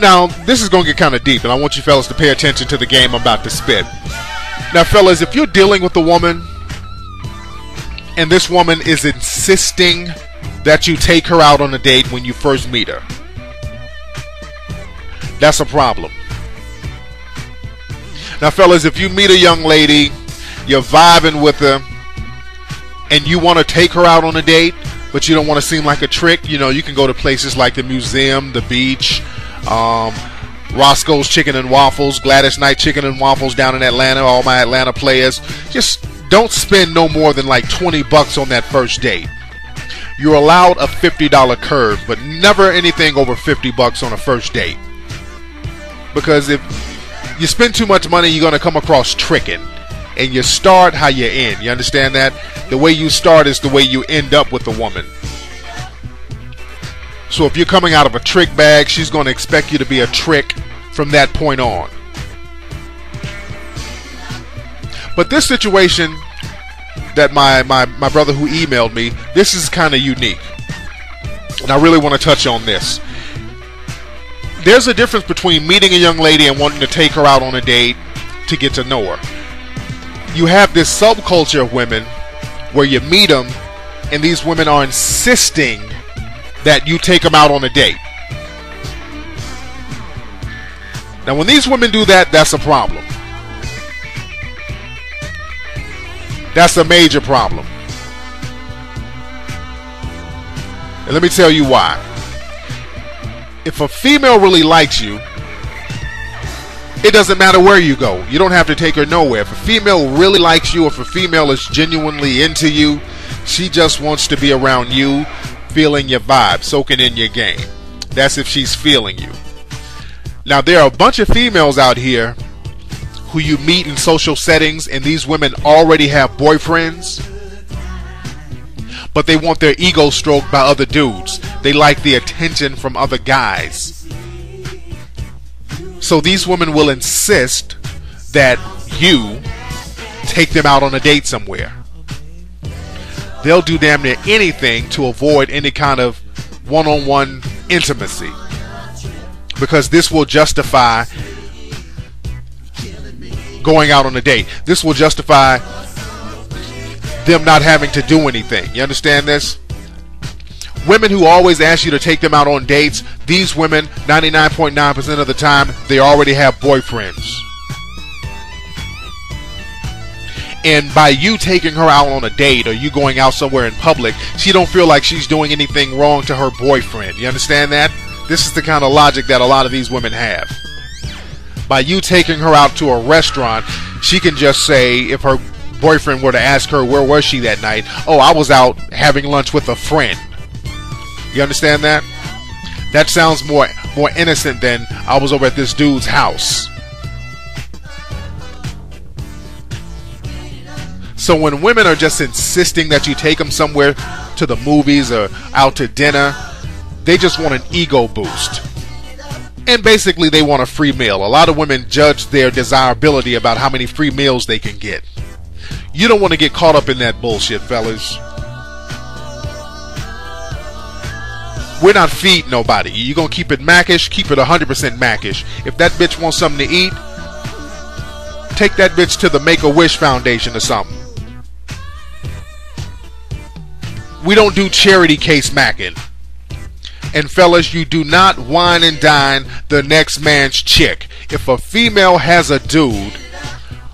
Now, this is going to get kind of deep, and I want you fellas to pay attention to the game I'm about to spit. Now, fellas, if you're dealing with a woman, and this woman is insisting that you take her out on a date when you first meet her, that's a problem. Now, fellas, if you meet a young lady, you're vibing with her, and you want to take her out on a date, but you don't want to seem like a trick, you know, you can go to places like the museum, the beach, Roscoe's Chicken and Waffles, Gladys Knight Chicken and Waffles down in Atlanta, all my Atlanta players. Just don't spend no more than like $20 on that first date. You're allowed a $50 curve, but never anything over $50 on a first date. Because if you spend too much money, you're going to come across tricking. And you start how you end. You understand that? The way you start is the way you end up with a woman. So if you're coming out of a trick bag, she's going to expect you to be a trick from that point on. But this situation that my brother who emailed me, this is kind of unique. And I really want to touch on this. There's a difference between meeting a young lady and wanting to take her out on a date to get to know her. You have this subculture of women where you meet them and these women are insisting that you take them out on a date. Now when these women do that, that's a problem. That's a major problem. And let me tell you why. If a female really likes you, it doesn't matter where you go. You don't have to take her nowhere. If a female really likes you, if a female is genuinely into you, she just wants to be around you, feeling your vibe, soaking in your game. That's if she's feeling you. Now, there are a bunch of females out here who you meet in social settings, and these women already have boyfriends, but they want their ego stroked by other dudes. They like the attention from other guys. So these women will insist that you take them out on a date somewhere. They'll do damn near anything to avoid any kind of one-on-one intimacy, because this will justify going out on a date. This will justify them not having to do anything. You understand this? Women who always ask you to take them out on dates, these women, 99.9% of the time, they already have boyfriends. And by you taking her out on a date or you going out somewhere in public, she don't feel like she's doing anything wrong to her boyfriend. You understand that? This is the kind of logic that a lot of these women have. By you taking her out to a restaurant, she can just say, if her boyfriend were to ask her where was she that night, oh, I was out having lunch with a friend. You understand that? That sounds more innocent than I was over at this dude's house. So when women are just insisting that you take them somewhere to the movies or out to dinner, they just want an ego boost. And basically they want a free meal. A lot of women judge their desirability about how many free meals they can get. You don't want to get caught up in that bullshit, fellas. We're not feeding nobody. You're going to keep it Mackish, keep it 100% Mackish. If that bitch wants something to eat, take that bitch to the Make-A-Wish Foundation or something. We don't do charity case macking. And fellas, you do not wine and dine the next man's chick. If a female has a dude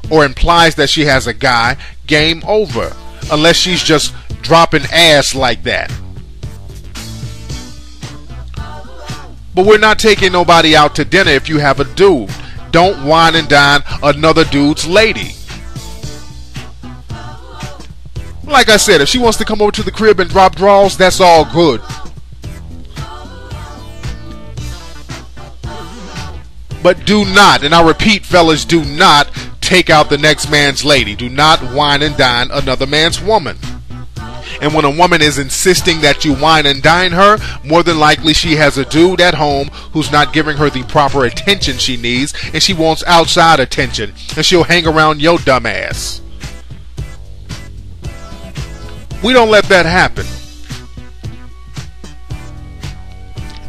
or implies that she has a guy, game over. Unless she's just dropping ass like that. But we're not taking nobody out to dinner if you have a dude. Don't wine and dine another dude's lady. Like I said, if she wants to come over to the crib and drop draws, that's all good. But do not, and I repeat, fellas, do not take out the next man's lady. Do not wine and dine another man's woman. And when a woman is insisting that you wine and dine her, more than likely she has a dude at home who's not giving her the proper attention she needs, and she wants outside attention, and she'll hang around your dumb ass. We don't let that happen.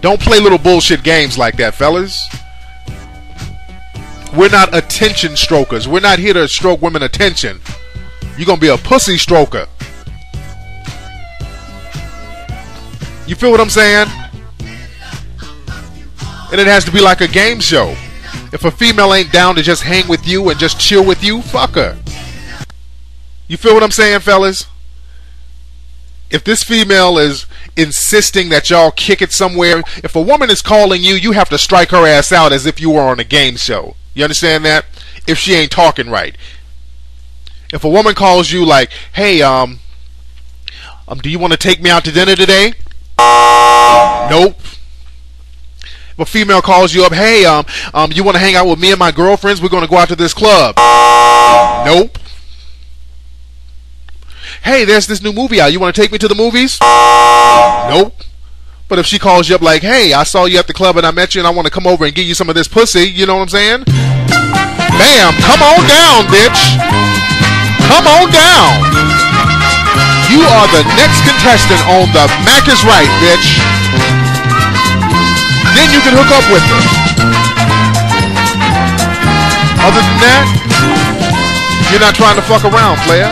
Don't play little bullshit games like that, fellas. We're not attention strokers. We're not here to stroke women attention. You're going to be a pussy stroker. You feel what I'm saying? And it has to be like a game show. If a female ain't down to just hang with you and just chill with you, fuck her. You feel what I'm saying, fellas? If this female is insisting that y'all kick it somewhere, if a woman is calling you, you have to strike her ass out as if you were on a game show. You understand that? If she ain't talking right. If a woman calls you like, hey, do you want to take me out to dinner today? Nope. If a female calls you up, hey, you want to hang out with me and my girlfriends? We're going to go out to this club. Nope. Hey, there's this new movie out. You want to take me to the movies? Nope. But if she calls you up like, hey, I saw you at the club and I met you and I want to come over and give you some of this pussy, you know what I'm saying? Bam, come on down, bitch. Come on down. You are the next contestant on the Mac is Right, bitch. Then you can hook up with her. Other than that, you're not trying to fuck around, player.